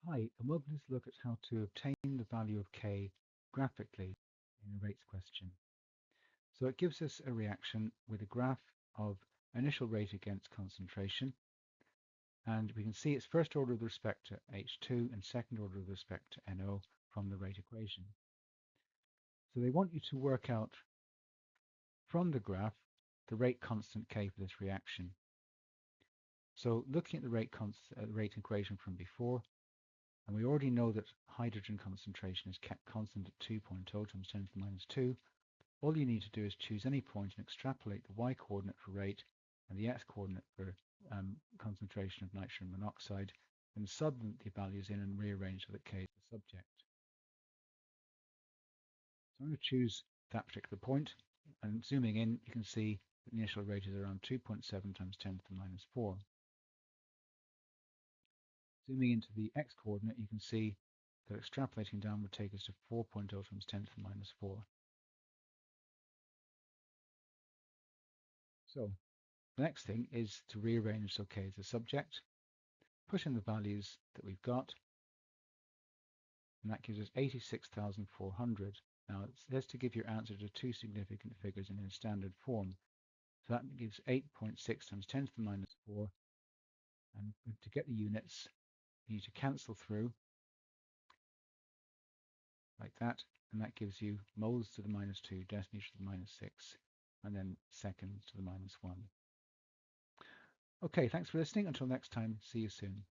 Hi, and welcome to this look at how to obtain the value of k graphically in a rates question. So it gives us a reaction with a graph of initial rate against concentration, and we can see its first order with respect to H2 and second order with respect to NO from the rate equation. So they want you to work out from the graph the rate constant k for this reaction. So looking at the rate equation from before, and we already know that hydrogen concentration is kept constant at 2.0 times 10 to the minus 2. All you need to do is choose any point and extrapolate the y-coordinate for rate and the x-coordinate for concentration of nitrogen monoxide, and sub the values in and rearrange so that k is the subject. So I'm going to choose that particular point, and zooming in, you can see that the initial rate is around 2.7 times 10 to the minus 4. Zooming into the x-coordinate, you can see that extrapolating down would take us to 4.0 times 10 to the minus 4. So the next thing is to rearrange so k is a subject, put in the values that we've got, and that gives us 86,400. Now it says to give your answer to two significant figures in a standard form. So that gives 8.6 times 10 to the minus 4, and to get the units, you need to cancel through like that, and that gives you moles to the minus 2, deciliters to the minus 6, and then seconds to the minus 1. Okay, thanks for listening. Until next time, see you soon.